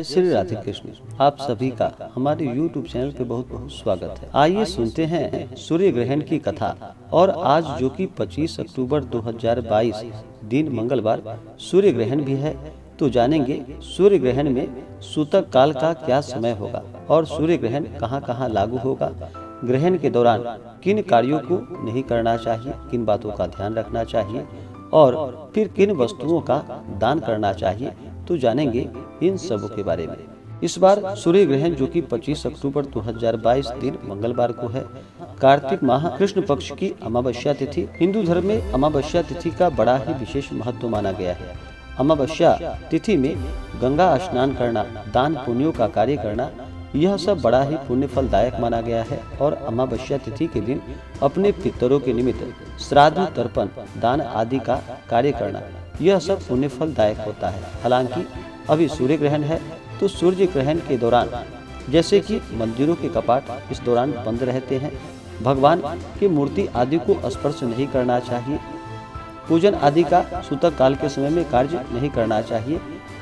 जय श्री राधे कृष्ण। आप सभी का हमारे YouTube चैनल पे बहुत बहुत स्वागत है। आइए सुनते हैं सूर्य ग्रहण की कथा। और आज जो कि 25 अक्टूबर 2022 दिन मंगलवार सूर्य ग्रहण भी है, तो जानेंगे सूर्य ग्रहण में सूतक काल का क्या समय होगा और सूर्य ग्रहण कहाँ कहाँ लागू होगा, ग्रहण के दौरान किन कार्यों को नहीं करना चाहिए, किन बातों का ध्यान रखना चाहिए और फिर किन वस्तुओं का दान करना चाहिए, तो जानेंगे इन सब के बारे में। इस बार सूर्य ग्रहण जो कि 25 अक्टूबर 2022 दिन मंगलवार को है। कार्तिक माह कृष्ण पक्ष की अमावस्या तिथि। हिंदू धर्म में अमावस्या तिथि का बड़ा ही विशेष महत्व माना गया है। अमावस्या तिथि में गंगा स्नान करना, दान पुण्यों का कार्य करना, यह सब बड़ा ही पुण्य फलदायक माना गया है। और अमावस्या तिथि के दिन अपने पितरों के निमित्त श्राद्ध, तर्पण, दान आदि का कार्य करना, यह सब पुण्य फलदायक होता है। हालांकि अभी सूर्य ग्रहण है, तो सूर्य ग्रहण के दौरान जैसे कि मंदिरों के कपाट इस दौरान बंद रहते हैं, भगवान की मूर्ति आदि को स्पर्श नहीं करना चाहिए, पूजन आदि का सूतक काल के समय में कार्य नहीं करना चाहिए,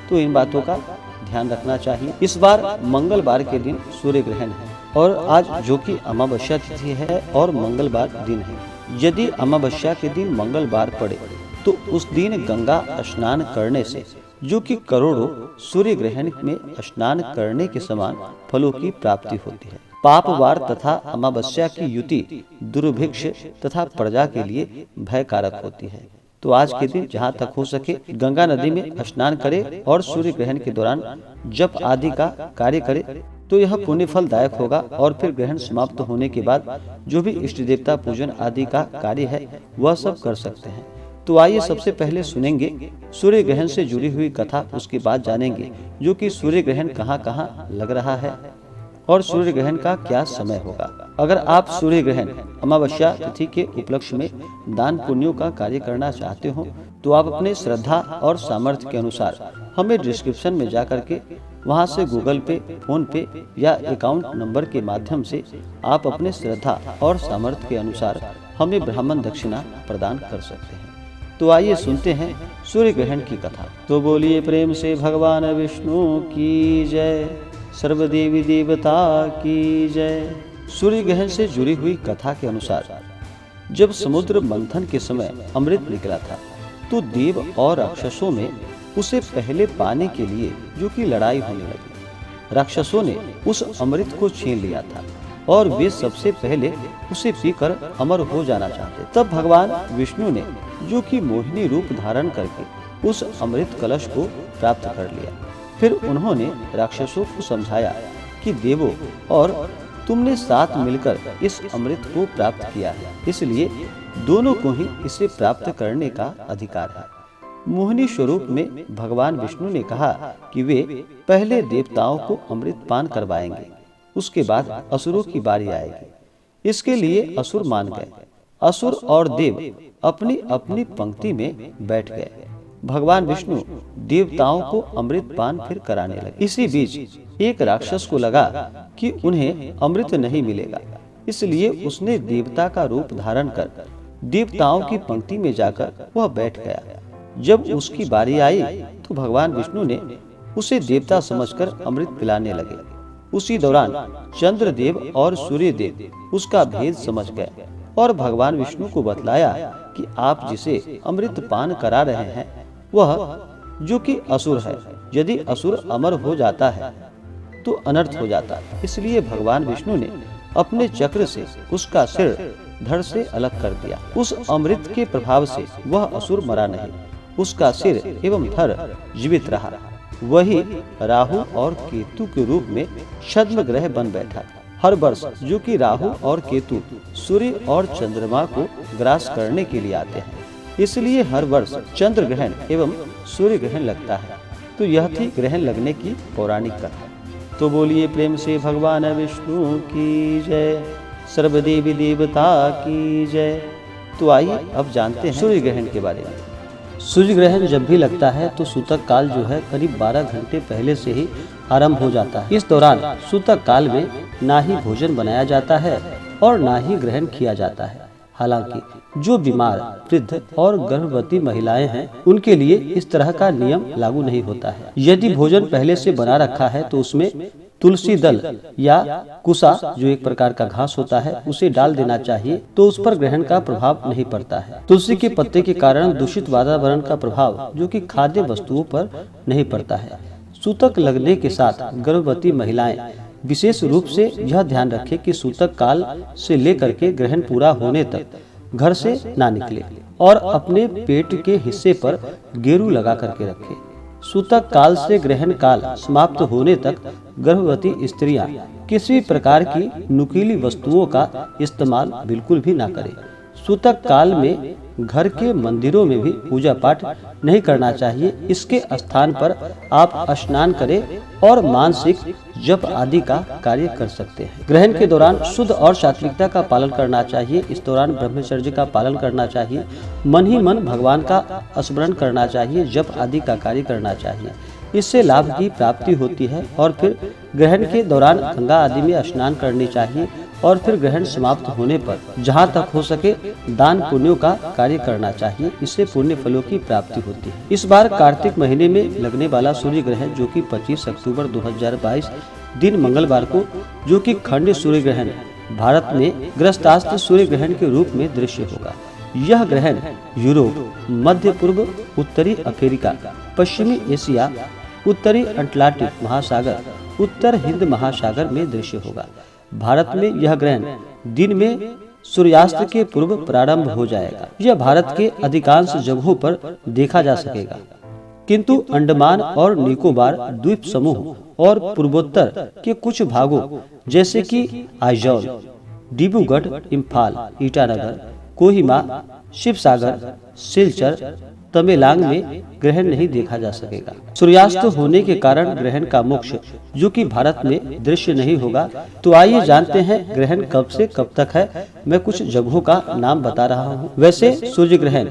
तो इन बातों का ध्यान रखना चाहिए। इस बार मंगलवार के दिन सूर्य ग्रहण है और आज जो कि अमावस्या तिथि है और मंगलवार दिन है। यदि अमावस्या के दिन मंगलवार पड़े तो उस दिन गंगा स्नान करने से जो कि करोड़ों सूर्य ग्रहण में स्नान करने के समान फलों की प्राप्ति होती है। पापवार तथा अमावस्या की युति दुर्भिक्ष तथा प्रजा के लिए भयकारक होती है। तो आज के दिन जहाँ तक हो सके गंगा नदी में स्नान करे और सूर्य ग्रहण के दौरान जप आदि का कार्य करे, तो यह पुण्य फलदायक होगा। और फिर ग्रहण समाप्त होने के बाद जो भी इष्ट देवता पूजन आदि का कार्य है वह सब कर सकते हैं। तो आइए सबसे पहले सुनेंगे सूर्य ग्रहण से जुड़ी हुई कथा, उसके बाद जानेंगे जो कि सूर्य ग्रहण कहाँ कहाँ लग रहा है और सूर्य ग्रहण का क्या समय होगा। अगर आप सूर्य ग्रहण अमावस्या तिथि के उपलक्ष्य में दान पुण्यों का कार्य करना चाहते हो, तो आप अपने श्रद्धा और सामर्थ्य के अनुसार हमें डिस्क्रिप्शन में जा करके वहां से गूगल पे, फोन पे या अकाउंट नंबर के माध्यम से आप अपने श्रद्धा और सामर्थ्य के अनुसार हमें ब्राह्मण दक्षिणा प्रदान कर सकते हैं। तो आइए सुनते हैं सूर्य ग्रहण की कथा। तो बोलिए प्रेम से भगवान विष्णु की जय, सर्वदेवी देवता की जय। सूर्य ग्रहण से जुड़ी हुई कथा के अनुसार जब समुद्र मंथन के समय अमृत निकला था, तो देव और राक्षसों में उसे पहले पाने के लिए जो कि लड़ाई होने लगी। राक्षसों ने उस अमृत को छीन लिया था और वे सबसे पहले उसे पीकर अमर हो जाना चाहते। तब भगवान विष्णु ने जो कि मोहिनी रूप धारण करके उस अमृत कलश को प्राप्त कर लिया। फिर उन्होंने राक्षसों को समझाया कि देवों और तुमने साथ मिलकर इस अमृत को प्राप्त किया है, इसलिए दोनों को ही इसे प्राप्त करने का अधिकार है। मोहिनी स्वरूप में भगवान विष्णु ने कहा कि वे पहले देवताओं को अमृत पान करवाएंगे, उसके बाद असुरों की बारी आएगी। इसके लिए असुर मान गए। असुर और देव अपनी अपनी पंक्ति में बैठ गए। भगवान विष्णु देवताओं को अमृत पान फिर कराने लगे। इसी बीच एक राक्षस को लगा कि उन्हें अमृत नहीं मिलेगा, इसलिए उसने देवता का रूप धारण कर देवताओं की पंक्ति में जाकर वह बैठ गया। जब उसकी बारी आई तो भगवान विष्णु ने उसे देवता समझकर अमृत पिलाने लगे। उसी दौरान चंद्रदेव और सूर्यदेव उसका भेद समझ गए और भगवान विष्णु को बतलाया कि आप जिसे अमृत पान करा रहे हैं वह जो कि असुर है। यदि असुर अमर हो जाता है तो अनर्थ हो जाता है, इसलिए भगवान विष्णु ने अपने चक्र से उसका सिर धड़ से अलग कर दिया। उस अमृत के प्रभाव से वह असुर मरा नहीं, उसका सिर एवं धड़ जीवित रहा। वही राहु और केतु के रूप में छद्म ग्रह बन बैठा। हर वर्ष जो कि राहु और केतु सूर्य और चंद्रमा को ग्रास करने के लिए आते हैं, इसलिए हर वर्ष चंद्र ग्रहण एवं सूर्य ग्रहण लगता है। तो यह थी ग्रहण लगने की पौराणिक कथा। तो बोलिए प्रेम से भगवान विष्णु की जय, सर्वदेवी देवता की जय। तो आइए अब जानते हैं सूर्य ग्रहण के बारे में। सूर्य ग्रहण जब भी लगता है तो सूतक काल जो है करीब 12 घंटे पहले से ही आरंभ हो जाता है। इस दौरान सूतक काल में ना ही भोजन बनाया जाता है और ना ही ग्रहण किया जाता है। हालांकि जो बीमार, वृद्ध और गर्भवती महिलाएं हैं उनके लिए इस तरह का नियम लागू नहीं होता है। यदि भोजन पहले से बना रखा है तो उसमें तुलसी दल या कुसा, जो एक प्रकार का घास होता है, उसे डाल देना चाहिए, तो उस पर ग्रहण का प्रभाव नहीं पड़ता है। तुलसी के पत्ते के कारण दूषित वातावरण का प्रभाव जो कि खाद्य वस्तुओं पर नहीं पड़ता है। सूतक लगने के साथ गर्भवती महिलाएं विशेष रूप से यह ध्यान रखें कि सूतक काल से लेकर के ग्रहण पूरा होने तक घर से ना निकले और अपने पेट के हिस्से पर गेरू लगा करके रखें। सूतक काल से ग्रहण काल समाप्त होने तक गर्भवती स्त्रियां किसी प्रकार की नुकीली वस्तुओं का इस्तेमाल बिल्कुल भी ना करें। सूतक काल में घर के मंदिरों में भी पूजा पाठ नहीं करना चाहिए। इसके स्थान पर आप स्नान करें और मानसिक जप आदि का कार्य कर सकते हैं। ग्रहण के दौरान शुद्ध और सात्विकता का पालन करना चाहिए। इस दौरान ब्रह्मचर्य का पालन करना चाहिए। मन ही मन भगवान का स्मरण करना चाहिए, जप आदि का कार्य करना चाहिए। इससे लाभ की प्राप्ति होती है। और फिर ग्रहण के दौरान गंगा आदि में स्नान करनी चाहिए और फिर ग्रहण समाप्त होने पर जहाँ तक हो सके दान पुण्यों का कार्य करना चाहिए। इससे पुण्य फलों की प्राप्ति होती है। इस बार कार्तिक महीने में लगने वाला सूर्य ग्रहण जो कि 25 अक्टूबर 2022 दिन मंगलवार को, जो कि खंड सूर्य ग्रहण भारत में ग्रस्तास्त्र सूर्य ग्रहण के रूप में दृश्य होगा। यह ग्रहण यूरोप, मध्य पूर्व, उत्तरी अफ्रीका, पश्चिमी एशिया, उत्तरी अटलांटिक महासागर, उत्तर हिंद महासागर में दृश्य होगा। भारत में यह ग्रहण दिन में सूर्यास्त के पूर्व प्रारंभ हो जाएगा। यह भारत के अधिकांश जगहों पर देखा जा सकेगा, किंतु अंडमान और निकोबार द्वीप समूह और पूर्वोत्तर के कुछ भागों जैसे कि आइजॉल, डिब्रूगढ़, इम्फाल, ईटानगर, कोहिमा, शिवसागर, सिलचर, तमेलांग में ग्रहण नहीं देखा जा सकेगा। सूर्यास्त होने के कारण ग्रहण का मोक्ष जो कि भारत में दृश्य नहीं होगा। तो आइए जानते हैं ग्रहण कब से कब तक है। मैं कुछ जगहों का नाम बता रहा हूँ। वैसे सूर्य ग्रहण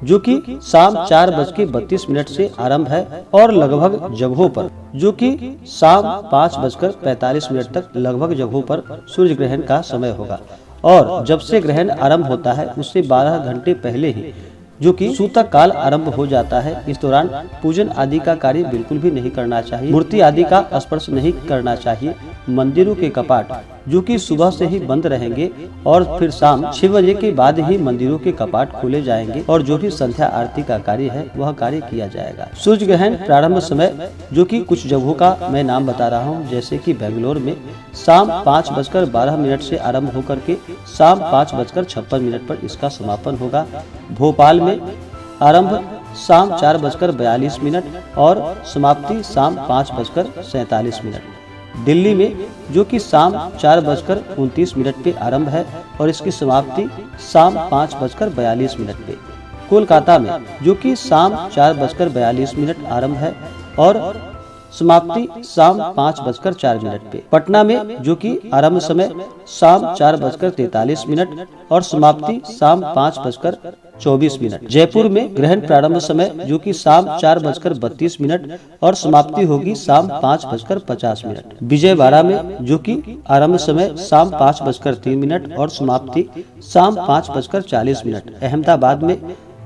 जो कि शाम 4:32 से आरंभ है और लगभग जगहों पर जो कि शाम 5:45 तक लगभग जगहों पर सूर्य ग्रहण का समय होगा। और जब से ग्रहण आरंभ होता है उससे 12 घंटे पहले ही जो कि सूतक काल आरंभ हो जाता है। इस दौरान पूजन आदि का कार्य बिल्कुल भी नहीं करना चाहिए। मूर्ति आदि का स्पर्श नहीं करना चाहिए। मंदिरों के कपाट जो कि सुबह से ही बंद रहेंगे और फिर शाम 6 बजे के बाद ही मंदिरों के कपाट खोले जाएंगे और जो भी संध्या आरती का कार्य है वह कार्य किया जाएगा। सूर्य ग्रहण प्रारंभ समय जो कि कुछ जगहों का मैं नाम बता रहा हूँ, जैसे कि बेंगलोर में शाम 5:12 से आरंभ होकर के शाम 5:56 पर इसका समापन होगा। भोपाल में आरंभ शाम 4:42 और समाप्ति शाम 5:47। दिल्ली में जो कि शाम 4:29 पे आरंभ है और इसकी समाप्ति शाम 5:42 पे। कोलकाता में जो कि शाम 4:42 आरंभ है और समाप्ति शाम 5:04 पे। पटना में जो कि आरंभ समय शाम 4:43 और समाप्ति शाम 5:24। जयपुर में ग्रहण प्रारंभ समय जो कि शाम 4:32 और समाप्ति होगी शाम 5:50। विजयवाड़ा में जो कि आरंभ समय शाम 5:03 और समाप्ति शाम 5:40। अहमदाबाद में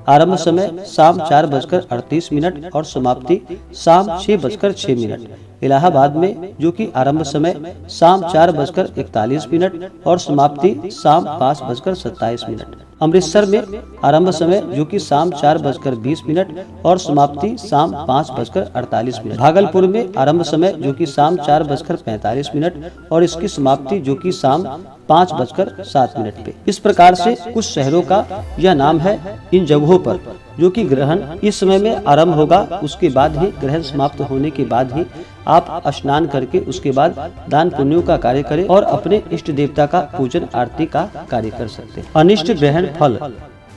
आरंभ समय शाम 4:38 और समाप्ति शाम 6:06। इलाहाबाद में जो कि आरंभ समय शाम 4:41 और समाप्ति शाम 5:27। अमृतसर में आरंभ समय जो कि शाम 4:20 और समाप्ति शाम 5:48। भागलपुर में आरंभ समय जो कि शाम 4:45 और इसकी समाप्ति जो कि शाम 5:07 पे। इस प्रकार से कुछ शहरों का यह नाम है। इन जगहों पर जो कि ग्रहण इस समय में आरंभ होगा, उसके बाद ही ग्रहण समाप्त होने के बाद ही आप स्नान करके उसके बाद दान पुण्यों का कार्य करें और अपने इष्ट देवता का पूजन आरती का कार्य कर सकते हैं। अनिष्ट ग्रहण फल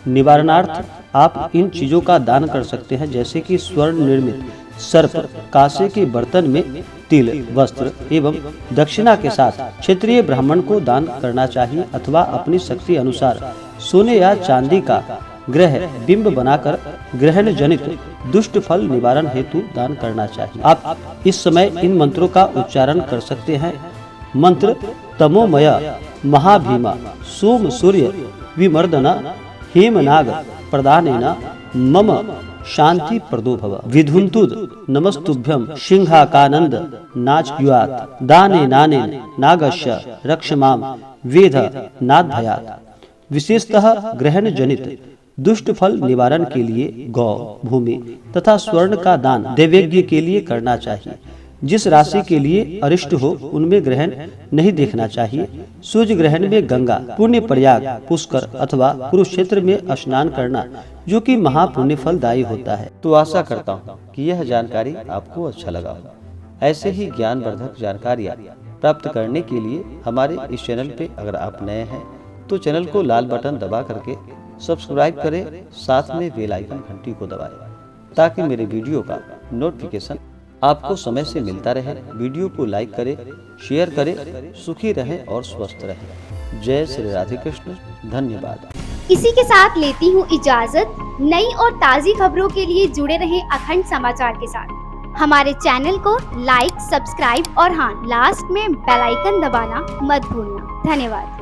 निवारणार्थ आप इन चीजों का दान कर सकते हैं, जैसे कि स्वर्ण निर्मित सर्प, कांसे के बर्तन में तिल, वस्त्र एवं दक्षिणा के साथ क्षेत्रीय ब्राह्मण को दान करना चाहिए, अथवा अपनी शक्ति अनुसार सोने या चांदी का ग्रह बिंब बनाकर ग्रहण जनित दुष्ट फल निवारण हेतु दान करना चाहिए। आप इस समय इन मंत्रों का उच्चारण कर सकते हैं। मंत्र तमोमय महाभीमा सोम सूर्य विमर्दन हेमनाग प्रदानेन मम शांति प्रदो भव। विधुन्तुद नमस्तुभ्यं सिंहाकानंद नाचयुयात् दाने नाने नागस्य रक्षमां वेद नाद्भयात्। विशेषतः ग्रहण जनित दुष्ट फल निवारण के लिए गौ, भूमि तथा स्वर्ण का दान दैवज्ञ के लिए करना चाहिए। जिस राशि के लिए अरिष्ट हो उनमें ग्रहण नहीं देखना चाहिए। सूर्य ग्रहण में गंगा, पुण्य प्रयाग, पुष्कर अथवा कुरुक्षेत्र में स्नान करना जो कि महापुण्य फलदायी होता है। तो आशा करता हूँ कि यह जानकारी आपको अच्छा लगा होगा। ऐसे ही ज्ञानवर्धक जानकारियाँ प्राप्त करने के लिए हमारे इस चैनल पे अगर आप नए हैं तो चैनल को लाल बटन दबा करके सब्सक्राइब करें, साथ में बेल आइकन घंटी को दबाएं ताकि मेरे वीडियो का नोटिफिकेशन आपको समय से मिलता रहे। वीडियो को लाइक करें, शेयर करें। सुखी रहें और स्वस्थ रहें। जय श्री राधे कृष्ण। धन्यवाद। इसी के साथ लेती हूँ इजाजत। नई और ताज़ी खबरों के लिए जुड़े रहें अखंड समाचार के साथ। हमारे चैनल को लाइक, सब्सक्राइब और हाँ, लास्ट में बेल आइकन दबाना मत भूलना। धन्यवाद।